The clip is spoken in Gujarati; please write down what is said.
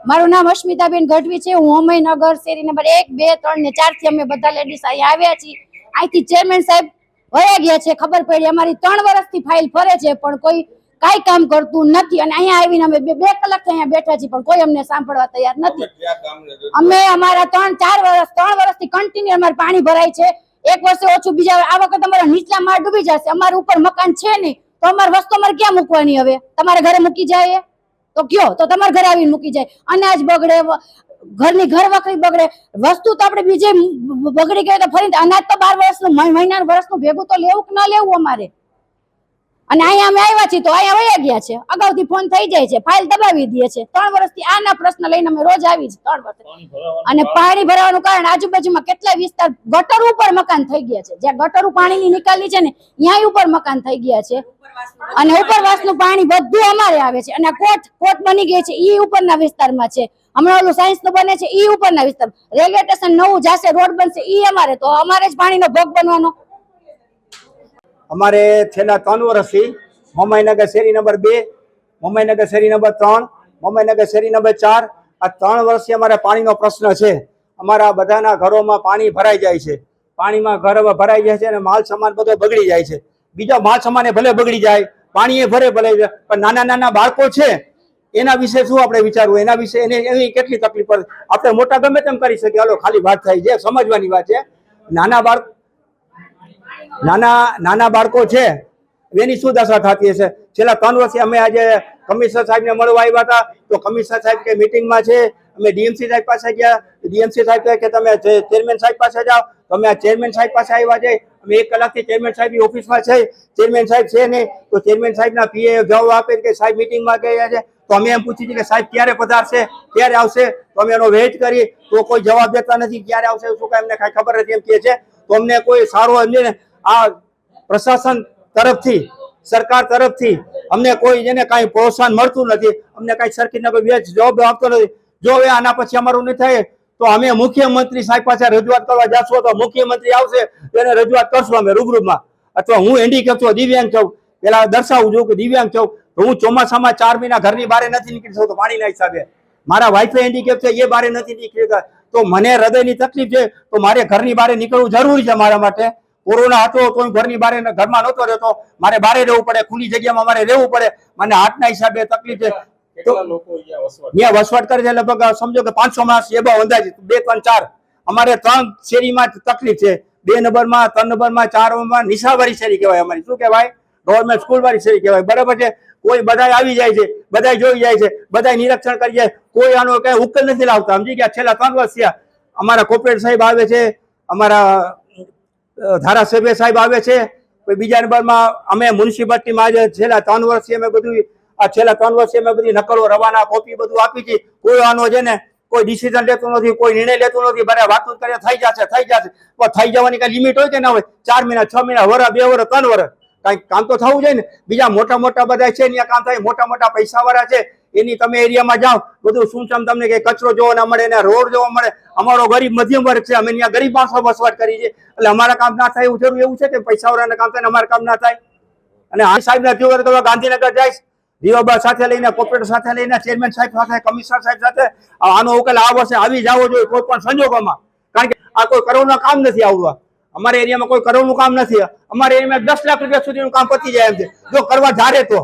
મારું નામ અસ્મિતાબેન ગઢવી છે। હું હોમયનગર શેરી નંબર 1, 2, 3 ને 4 થી અમે બધા લેડીઝ અહીંયા આવ્યા છીએ। અહીંથી ચેરમેન સાહેબ વયા ગયા છે, ખબર પડી અમારી 3 વર્ષથી ફાઇલ ફરે છે પણ કોઈ કાઈ કામ કરતું નથી। અને અહીંયા આવીને અમે 2 કલાકથી અહીંયા બેઠા છીએ પણ કોઈ અમને સાંભળવા તૈયાર નથી। અમે અમારા 3 વર્ષથી કન્ટિન્યુ અમારું પાણી ભરાય છે। એક વર્ષે ઓછું, બીજા આ વખત અમારા નીચલા માળ ડૂબી જશે। અમારા ઉપર મકાન છે નહીં તો અમારી વસ્તુ અમારે ક્યાં મૂકવાની? હવે તમારા ઘરે મૂકી જાય તો કયો, તો તમારા ઘરે આવીને મૂકી જાય। અનાજ બગડે, ઘરની ઘર વખરી બગડે, વસ્તુ તો આપણે બીજે બગડી ગઈ તો ફરી અનાજ તો 12 વર્ષનું મહિનાનું વર્ષનું ભેગું તો લેવું કે ન લેવું અમારે। અને અહીંયા અમે આવ્યા છીએ તો અહીંયા વયા ગયા છે, અગાઉથી ફોન થઈ જાય છે, ફાઇલ દબાવી દે છે। 3 વર્ષથી આના પ્રશ્ન લઈને અમે રોજ આવી છે 3 વર્ષ। અને પાણી ભરાવાનું કારણ આજુબાજુમાં કેટલા વિસ્તાર ગટર ઉપર મકાન થઈ ગયા છે, જ્યાં ગટર પાણીની નિકાલી છે ને ત્યાં ઉપર મકાન થઈ ગયા છે। અને ઉપરવાસનું પાણી બધું અમારે આવે છે। અને કોટ બની ગઈ છે ઈ ઉપરના વિસ્તારમાં છે, હમણાં ઓલું સાયન્સ નું બને છે ઈ ઉપરના વિસ્તાર, રેલવે સ્ટેશન નવું જાશે, રોડ બનશે ઈ અમારે, તો અમારે જ પાણીનો ભોગ બનવાનો। અમારે છેલ્લા 3 વર્ષથી હોમયનગર શેરી નંબર 2, હોમયનગર શેરી નંબર 3, હોમયનગર શેરી નંબર 4 આ 3 વર્ષથી અમારે પાણીનો પ્રશ્ન છે। અમારા બધાના ઘરોમાં પાણી ભરાઈ જાય છે, પાણીમાં ઘર ભરાઈ જાય છે અને માલ સામાન બધો બગડી જાય છે। બીજો માલ સામાન ભલે બગડી જાય, પાણી ભરે ભલે, પણ નાના બાળકો છે એના વિશે શું આપણે વિચારવું? એના વિશે એની કેટલી તકલીફ પડે? આપણે મોટા ગમે તેમ કરી શકીએ, હાલો ખાલી વાત થાય છે, સમજવાની વાત છે। નાના બાળકો છે એની શું દશા થતી હશે? છેલ્લા 3 વર્ષથી અમે આજે કમિશનર સાહેબને મળવા આવ્યા હતા તો કમિશનર સાહેબ કે મીટિંગમાં છે। અમે ડીએમસી સાહેબ પાસે ગયા, ડીએમસી સાહેબ કહે કે તમે ચેરમેન સાહેબ પાસે જાઓ, તો અમે આ ચેરમેન સાહેબ પાસે આવ્યા છે। અમે 1 કલાકથી ચેરમેન સાહેબની ઓફિસમાં છે, ચેરમેન સાહેબ છે નહીં તો ચેરમેન સાહેબના પીએ જવાબ આપે કે સાહેબ મીટિંગમાં ગયા છે। તો અમે એમ પૂછીએ છીએ કે સાહેબ ક્યારે પધારશે, ક્યારે આવશે? તો અમે એનો વેઇટ કરી તો કોઈ જવાબ દેતા નથી, ક્યારે આવશે શું કાંઈ એમને કાંઈ ખબર નથી એમ કહે છે। તો અમને કોઈ સારો એમને આ પ્રશાસન તરફથી, સરકાર તરફથી અમને કોઈ જેને કાંઈ પ્રોત્સાહન મળતું નથી, અમને કાંઈ સરકારને કોઈ જવાબ આપતો નથી। જો હવે આના પછી અમારું નહીં થાય તો અમે મુખ્યમંત્રી સાહેબ પાસે રજૂઆત કરવા જશું, તો મુખ્યમંત્રી આવશે તો એને રજૂઆત કરશું અમે રૂબરૂમાં। અથવા હું હેન્ડીકેપ છું, દિવ્યાંગ છું, પેલા દર્શાવું છું કે દિવ્યાંગ છું, તો હું ચોમાસામાં 4 મહિના ઘરની બહાર નથી નીકળી શકતો પાણીના હિસાબે। મારા વાઈફે હેન્ડીકેપ છે, એ બહાર નથી નીકળી શકતા, તો મને હૃદયની તકલીફ છે તો મારે ઘરની બહાર નીકળવું જરૂરી છે મારા માટે। કોરોના હતો તો ઘરની બહાર, ઘરમાં નહોતો રહેતો, મારે બહાર રહેવું પડે, ખુલ્લી જગ્યામાં મારે રહેવું પડે, મને હાથના હિસાબે તકલીફ છે। ત્યાં વસવાટ કરે છે લગભગ સમજો કે 500 માણસ એબો અંદાજે 2, 3, 4 અમારે 3 શેરીમાં તકલીફ છે। 2 નંબરમાં, 3 નંબરમાં, 4 નંબરમાં નિશાવાળી શેરી કહેવાય અમારી, શું કહેવાય? ગવર્મેન્ટ સ્કૂલ વાળી શેરી કહેવાય, બરાબર છે। કોઈ બધા આવી જાય છે, બધા જોઈ જાય છે, બધા નિરીક્ષણ કરી જાય, કોઈ આનો કઈ ઉકેલ નથી લાવતા, સમજી ગયા? છેલ્લા 3 વર્ષ થયા અમારા કોર્પોરેટ સાહેબ આવે છે, અમારા ધારાસભ્ય સાહેબ આવે છે, બીજા નંબરમાં અમે મ્યુનિસિપાલિટીમાં આજે છેલ્લા 3 વર્ષથી અમે બધું બધી નકલો રવાના કોપી બધું આપી છે। કોઈ આનો છે ને કોઈ ડિસિઝન લેતું નથી, કોઈ નિર્ણય લેતું નથી, બધા વાતો કરે થઈ જશે પણ થઈ જવાની કઈ લિમિટ હોય કે ના હોય? 4 મહિના, 6 મહિના, વર્ષ, 2 વર્ષ, 3 વર્ષ કઈ કામ તો થવું જોઈએ ને। બીજા મોટા બધા છે ત્યાં કામ થાય, મોટા પૈસાવાળા છે એની તમે એરિયામાં જાઓ બધું સુમસામ, તમને કઈ કચરો જોવા ના મળે, એના રોડ જોવા મળે। અમારો ગરીબ મધ્યમ વર્ગ છે, અમે ત્યાં ગરીબ માણસો વસવાટ કરી છે, એટલે અમારા કામ ના થાય એવું જરૂર એવું છે કે પૈસાવાળાના કામ થાય અમારા કામ ના થાય? અને આ સાહેબના રજૂઆત કરવા ગાંધીનગર જાય, રીવાબા સાથે લઈને, કોર્પોરેટર સાથે લઈને, ચેરમેન સાહેબ સાથે, કમિશનર સાહેબ સાથે આનો ઉકેલ આ વર્ષે આવી જવો જોઈએ કોઈ પણ સંજોગોમાં, કારણ કે આ કોઈ કરવાનું કામ નથી આવવા। અમારા એરિયામાં કોઈ કરવાનું કામ નથી, અમારા એરિયામાં 10 લાખ રૂપિયા સુધીનું કામ પતી જાય એમ છે જો કરવા ધારે તો।